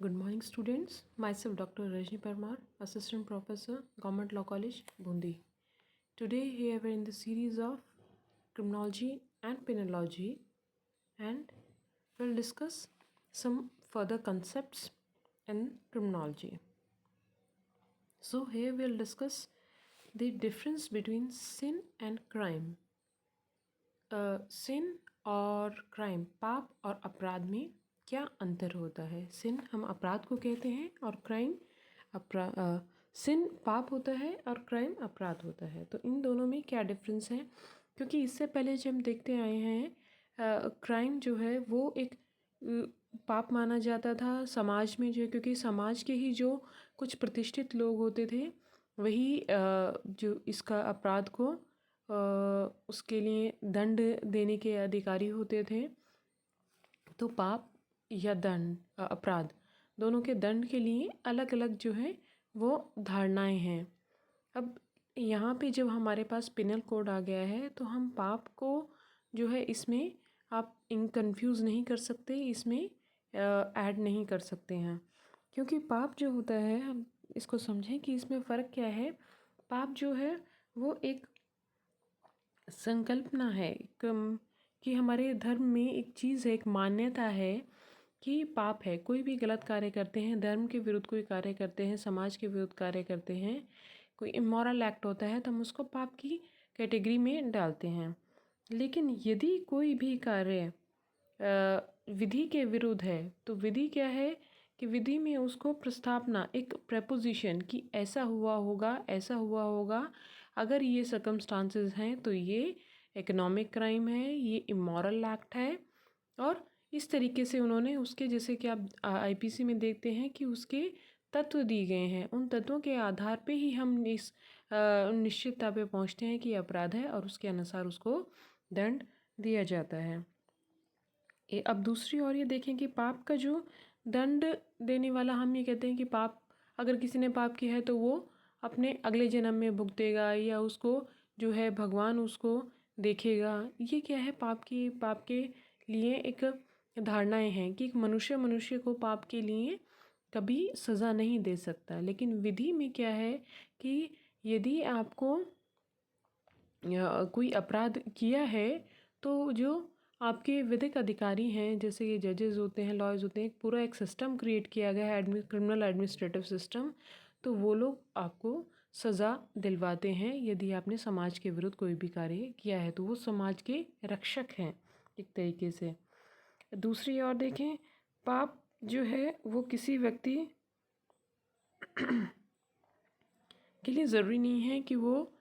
Good morning, students. Myself, Dr. Rajni Parmar, Assistant Professor, Government Law College, Bundi. Today, here we're in the series of criminology and penology, and we'll discuss some further concepts in criminology. So, here we'll discuss the difference between sin and crime. सिन और crime, पाप और अपराध में क्या अंतर होता है? सिन हम अपराध को कहते हैं और क्राइम सिन पाप होता है और क्राइम अपराध होता है। तो इन दोनों में क्या डिफरेंस है? क्योंकि इससे पहले जब हम देखते आए हैं क्राइम जो है वो एक पाप माना जाता था समाज में, जो क्योंकि समाज के ही जो कुछ प्रतिष्ठित लोग होते थे वही जो इसका अपराध को उसके लिए दंड देने के अधिकारी होते थे। तो पाप या दंड अपराध दोनों के दंड के लिए अलग अलग जो है वो धारणाएं हैं। अब यहाँ पे जब हमारे पास पिनल कोड आ गया है तो हम पाप को जो है इसमें आप कंफ्यूज नहीं कर सकते, इसमें ऐड नहीं कर सकते हैं, क्योंकि पाप जो होता है हम इसको समझें कि इसमें फ़र्क क्या है। पाप जो है वो एक संकल्पना है कि हमारे धर्म में एक चीज़ है, एक मान्यता है कि पाप है। कोई भी गलत कार्य करते हैं, धर्म के विरुद्ध कोई कार्य करते हैं, समाज के विरुद्ध कार्य करते हैं, कोई इमोरल एक्ट होता है तो हम उसको पाप की कैटेगरी में डालते हैं। लेकिन यदि कोई भी कार्य विधि के विरुद्ध है तो विधि क्या है कि विधि में उसको प्रस्तावना, एक प्रपोजिशन कि ऐसा हुआ होगा, ऐसा हुआ होगा, अगर ये सर्कमस्टांसेस हैं तो ये इकोनॉमिक क्राइम है, ये इमोरल एक्ट है। और इस तरीके से उन्होंने उसके, जैसे कि आप आईपीसी में देखते हैं कि उसके तत्व दिए गए हैं, उन तत्वों के आधार पे ही हम इस निश्चितता पे पहुंचते हैं कि अपराध है और उसके अनुसार उसको दंड दिया जाता है। अब दूसरी ओर ये देखें कि पाप का जो दंड देने वाला, हम ये कहते हैं कि पाप, अगर किसी ने पाप किया है तो वो अपने अगले जन्म में भुगतेगा या उसको जो है भगवान उसको देखेगा। ये क्या है? पाप के लिए एक धारणाएं हैं कि एक मनुष्य को पाप के लिए कभी सज़ा नहीं दे सकता। लेकिन विधि में क्या है कि यदि आपको कोई अपराध किया है तो जो आपके विधिक अधिकारी हैं, जैसे ये जजेस होते हैं, लॉयर्स होते हैं, पूरा एक सिस्टम क्रिएट किया गया है, क्रिमिनल एडमिनिस्ट्रेटिव सिस्टम, तो वो लोग आपको सज़ा दिलवाते हैं यदि आपने समाज के विरुद्ध कोई भी कार्य किया है। तो वो समाज के रक्षक हैं एक तरीके से। दूसरी ओर देखें, पाप जो है वो किसी व्यक्ति के लिए ज़रूरी नहीं है कि वो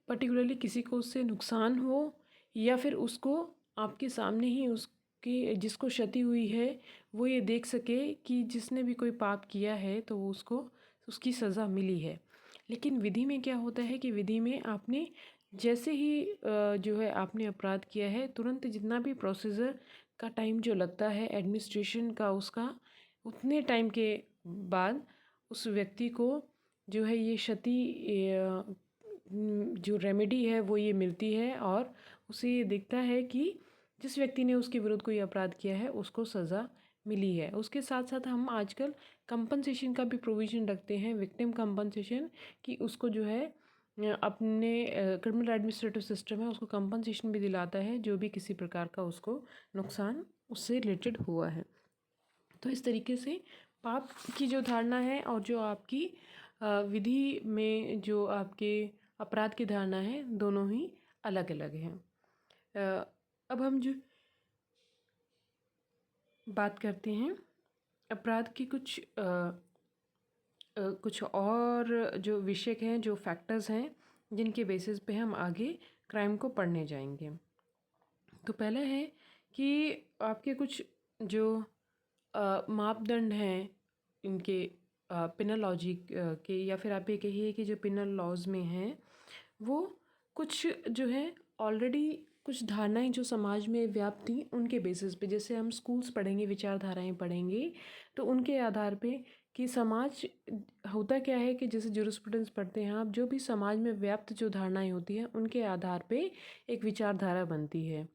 पर्टिकुलरली किसी को उससे नुकसान हो या फिर उसको आपके सामने ही उसकी जिसको क्षति हुई है वो ये देख सके कि जिसने भी कोई पाप किया है तो वो उसको उसकी सज़ा मिली है। लेकिन विधि में क्या होता है कि विधि में आपने जैसे ही जो है आपने अपराध किया है, तुरंत जितना भी प्रोसीजर का टाइम जो लगता है एडमिनिस्ट्रेशन का, उसका उतने टाइम के बाद उस व्यक्ति को जो है ये क्षति जो रेमेडी है वो ये मिलती है और उसे ये दिखता है कि जिस व्यक्ति ने उसके विरुद्ध कोई अपराध किया है उसको सज़ा मिली है। उसके साथ साथ हम आजकल कंपनसेशन का भी प्रोविज़न रखते हैं, विक्टिम कंपनसेशन, कि उसको जो है अपने क्रिमिनल एडमिनिस्ट्रेटिव सिस्टम है उसको कंपनसेशन भी दिलाता है जो भी किसी प्रकार का उसको नुकसान उससे रिलेटेड हुआ है। तो इस तरीके से पाप की जो धारणा है और जो आपकी विधि में जो आपके अपराध की धारणा है, दोनों ही अलग अलग हैं। अब हम जो बात करते हैं अपराध की कुछ और जो विषय हैं, जो फैक्टर्स हैं जिनके बेसिस पे हम आगे क्राइम को पढ़ने जाएंगे। तो पहला है कि आपके कुछ जो मापदंड हैं इनके पिनोलॉजी के, या फिर आप ये कहिए कि जो पिनल लॉज में हैं वो कुछ जो है ऑलरेडी कुछ धारणाएं जो समाज में व्याप्त थी उनके बेसिस पे, जैसे हम स्कूल्स पढ़ेंगे, विचारधाराएं पढ़ेंगे, तो उनके आधार पे कि समाज होता क्या है कि जैसे ज्यूरिस्प्रूडेंस पढ़ते हैं आप, जो भी समाज में व्याप्त जो धारणाएं होती हैं उनके आधार पे एक विचारधारा बनती है।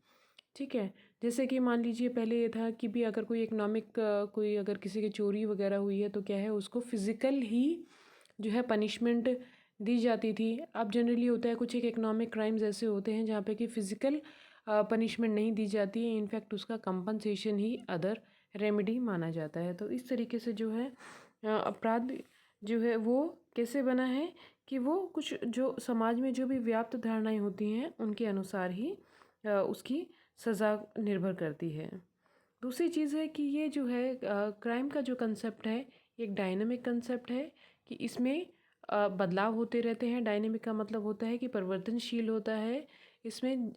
ठीक है, जैसे कि मान लीजिए पहले ये था कि भी अगर कोई इकोनॉमिक कोई अगर किसी की चोरी वगैरह हुई है तो क्या है, उसको फिज़िकल ही जो है पनिशमेंट दी जाती थी। अब जनरली होता है कुछ एक इकोनॉमिक क्राइम्स ऐसे होते हैं जहाँ पे कि फ़िज़िकल पनिशमेंट नहीं दी जाती है, इनफैक्ट उसका कंपनसेशन ही अदर रेमेडी माना जाता है। तो इस तरीके से जो है अपराध जो है वो कैसे बना है कि वो कुछ जो समाज में जो भी व्याप्त धारणाएं होती हैं उनके अनुसार ही उसकी सज़ा निर्भर करती है। दूसरी चीज़ है कि ये जो है क्राइम का जो कंसेप्ट है, एक डायनामिक कंसेप्ट है कि इसमें बदलाव होते रहते हैं। डायनामिक का मतलब होता है कि परिवर्तनशील होता है। इसमें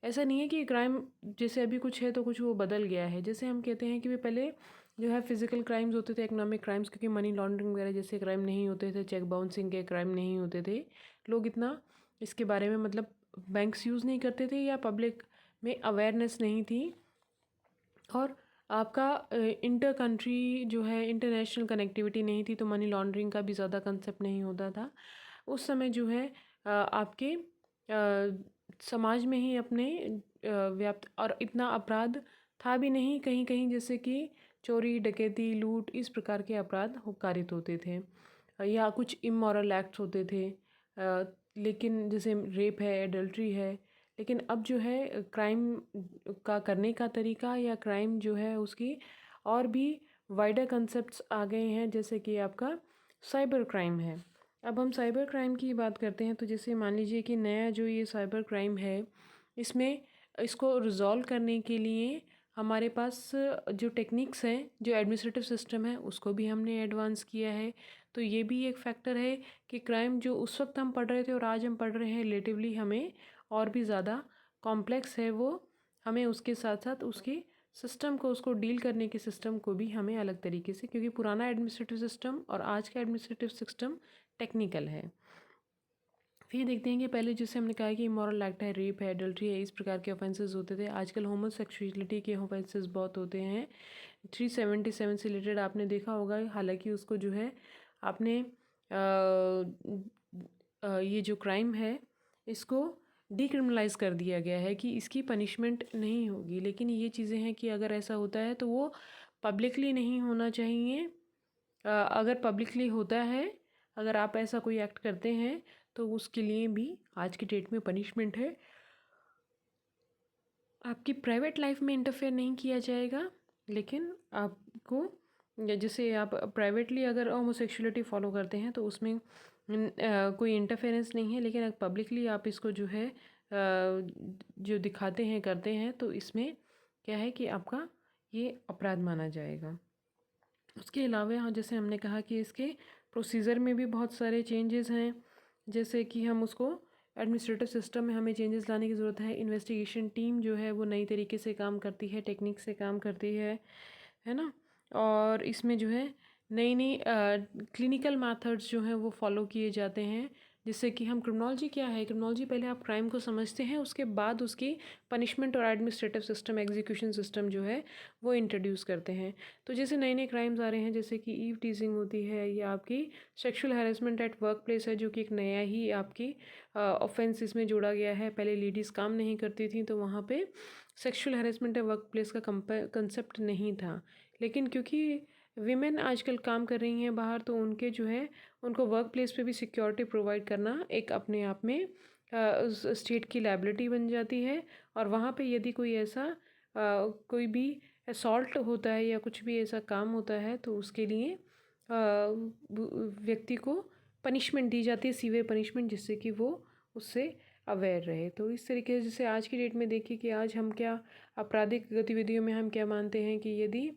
ऐसा नहीं है कि क्राइम जैसे अभी कुछ है तो कुछ वो बदल गया है। जैसे हम कहते हैं कि वे पहले जो है फिजिकल क्राइम्स होते थे, इकोनॉमिक क्राइम्स, क्योंकि मनी लॉन्ड्रिंग वगैरह जैसे क्राइम नहीं होते थे, चेक बाउंसिंग के क्राइम नहीं होते थे, लोग इतना इसके बारे में मतलब बैंक्स यूज़ नहीं करते थे या पब्लिक में अवेयरनेस नहीं थी। और आपका इंटर कंट्री जो है इंटरनेशनल कनेक्टिविटी नहीं थी, तो मनी लॉन्ड्रिंग का भी ज़्यादा कंसेप्ट नहीं होता था उस समय। जो है आपके समाज में ही अपने व्याप्त, और इतना अपराध था भी नहीं कहीं कहीं, जैसे कि चोरी डकैती लूट इस प्रकार के अपराध कारित होते थे, या कुछ इमोरल एक्ट्स होते थे। लेकिन जैसे रेप है, एडल्ट्री है। लेकिन अब जो है क्राइम का करने का तरीका या क्राइम जो है उसकी और भी वाइडर कंसेप्ट्स आ गए हैं, जैसे कि आपका साइबर क्राइम है। अब हम साइबर क्राइम की बात करते हैं तो जैसे मान लीजिए कि नया जो ये साइबर क्राइम है, इसमें इसको रिजॉल्व करने के लिए हमारे पास जो टेक्निक्स हैं, जो एडमिनिस्ट्रेटिव सिस्टम है, उसको भी हमने एडवांस किया है। तो ये भी एक फैक्टर है कि क्राइम जो उस वक्त हम पढ़ रहे थे और आज हम पढ़ रहे हैं, रिलेटिवली हमें और भी ज़्यादा कॉम्प्लेक्स है वो। हमें उसके साथ साथ उसकी सिस्टम को, उसको डील करने के सिस्टम को भी हमें अलग तरीके से, क्योंकि पुराना एडमिनिस्ट्रेटिव सिस्टम और आज का एडमिनिस्ट्रेटिव सिस्टम टेक्निकल है। फिर देखते हैं कि पहले जैसे हमने कहा कि इमोरल एक्ट है, रेप है, एडल्ट्री है, इस प्रकार के ऑफेंसेस होते थे। आजकल होमोसेक्सुअलिटी के ऑफेंसेस बहुत होते हैं। 377 से रिलेटेड आपने देखा होगा, हालांकि उसको जो है आपने ये जो क्राइम है इसको डिक्रिमिनलाइज कर दिया गया है कि इसकी पनिशमेंट नहीं होगी। लेकिन ये चीज़ें हैं कि अगर ऐसा होता है तो वो पब्लिकली नहीं होना चाहिए। अगर पब्लिकली होता है, अगर आप ऐसा कोई एक्ट करते हैं तो उसके लिए भी आज की डेट में पनिशमेंट है। आपकी प्राइवेट लाइफ में इंटरफेयर नहीं किया जाएगा, लेकिन आपको जैसे आप प्राइवेटली अगर होमोसेक्सुअलिटी फॉलो करते हैं तो उसमें कोई इंटरफेरेंस नहीं है, लेकिन अगर पब्लिकली आप इसको जो है जो दिखाते हैं करते हैं तो इसमें क्या है कि आपका ये अपराध माना जाएगा। उसके अलावा यहाँ जैसे हमने कहा कि इसके प्रोसीजर में भी बहुत सारे चेंजेस हैं, जैसे कि हम उसको एडमिनिस्ट्रेटिव सिस्टम में हमें चेंजेस लाने की ज़रूरत है। इन्वेस्टिगेशन टीम जो है वो नई तरीके से काम करती है, टेक्निक से काम करती है ना। और इसमें जो है नई नई क्लिनिकल मेथड्स जो हैं वो फॉलो किए जाते हैं, जिससे कि हम क्रिमिनोलॉजी क्या है, क्रिमिनोलॉजी पहले आप क्राइम को समझते हैं, उसके बाद उसकी पनिशमेंट और एडमिनिस्ट्रेटिव सिस्टम, एग्जीक्यूशन सिस्टम जो है वो इंट्रोड्यूस करते हैं। तो जैसे नए नए क्राइम्स आ रहे हैं, जैसे कि ईव टीजिंग होती है, या आपकी sexual harassment at work place है, जो कि एक नया ही आपकी ऑफेंस इसमें जोड़ा गया है। पहले लेडीज़ काम नहीं करती थी तो वहाँ पे sexual harassment at work place का कंसेप्ट नहीं था। लेकिन क्योंकि वीमेन आजकल काम कर रही हैं बाहर, तो उनके जो है उनको वर्क प्लेस पे भी सिक्योरिटी प्रोवाइड करना एक अपने आप में उस स्टेट की लायबिलिटी बन जाती है। और वहाँ पे यदि कोई ऐसा कोई भी असॉल्ट होता है या कुछ भी ऐसा काम होता है तो उसके लिए व्यक्ति को पनिशमेंट दी जाती है, सीवियर पनिशमेंट, जिससे कि वो उससे अवेयर रहे। तो इस तरीके से जैसे आज की डेट में देखिए कि आज हम क्या आपराधिक गतिविधियों में हम क्या मानते हैं कि यदि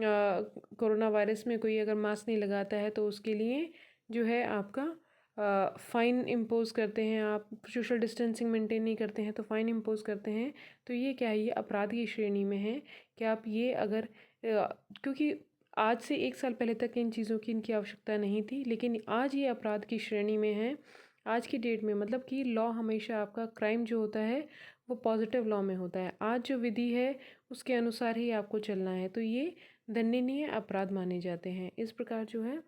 कोरोना वायरस में कोई अगर मास्क नहीं लगाता है तो उसके लिए जो है आपका फ़ाइन इम्पोज़ करते हैं। आप सोशल डिस्टेंसिंग मेंटेन नहीं करते हैं तो फ़ाइन इम्पोज़ करते हैं। तो ये क्या है, ये अपराध की श्रेणी में है कि आप ये अगर क्योंकि आज से 1 साल पहले तक इन चीज़ों की इनकी आवश्यकता नहीं थी, लेकिन आज ये अपराध की श्रेणी में है। आज की डेट में मतलब कि लॉ हमेशा आपका क्राइम जो होता है वो पॉजिटिव लॉ में होता है। आज जो विधि है उसके अनुसार ही आपको चलना है, तो ये दंडनीय अपराध माने जाते हैं। इस प्रकार जो है,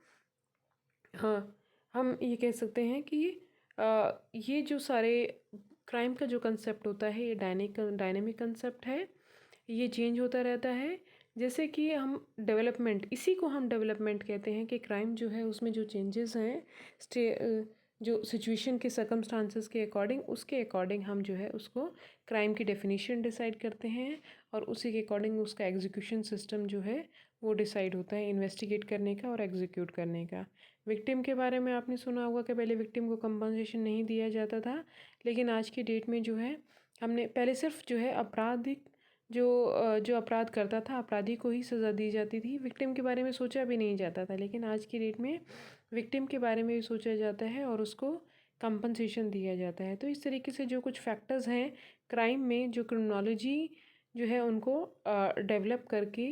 हाँ, हम ये कह सकते हैं कि ये जो सारे क्राइम का जो कंसेप्ट होता है ये डायनेमिक कंसेप्ट है। ये चेंज होता रहता है। जैसे कि हम डेवलपमेंट, इसी को हम डेवलपमेंट कहते हैं कि क्राइम जो है उसमें जो चेंजेस हैं जो सिचुएशन के सर्कमस्टांसेस के अकॉर्डिंग, उसके अकॉर्डिंग हम जो है उसको क्राइम की डेफिनेशन डिसाइड करते हैं और उसी के अकॉर्डिंग उसका एग्जीक्यूशन सिस्टम जो है वो डिसाइड होता है इन्वेस्टिगेट करने का और एग्जीक्यूट करने का। विक्टिम के बारे में आपने सुना होगा कि पहले विक्टिम को कंपनसेशन नहीं दिया जाता था, लेकिन आज की डेट में जो है हमने पहले सिर्फ जो है आपराधिक जो अपराध करता था अपराधी को ही सज़ा दी जाती थी, विक्टिम के बारे में सोचा भी नहीं जाता था। लेकिन आज की डेट में विक्टिम के बारे में भी सोचा जाता है और उसको कंपनसेशन दिया जाता है। तो इस तरीके से जो कुछ फैक्टर्स हैं क्राइम में, जो क्रिमिनोलॉजी जो है उनको डेवलप करके,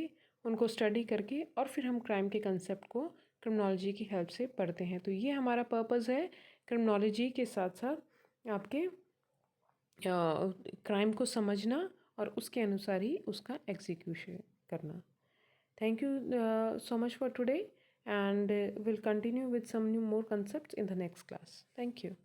उनको स्टडी करके और फिर हम क्राइम के कंसेप्ट को क्रिमिनोलॉजी की हेल्प से पढ़ते हैं। तो ये हमारा पर्पज़ है क्रिमिनोलॉजी के साथ साथ आपके क्राइम को समझना और उसके अनुसार ही उसका एग्जीक्यूशन करना। Thank you so much for today, and we'll continue with some new more concepts in the next class. Thank you.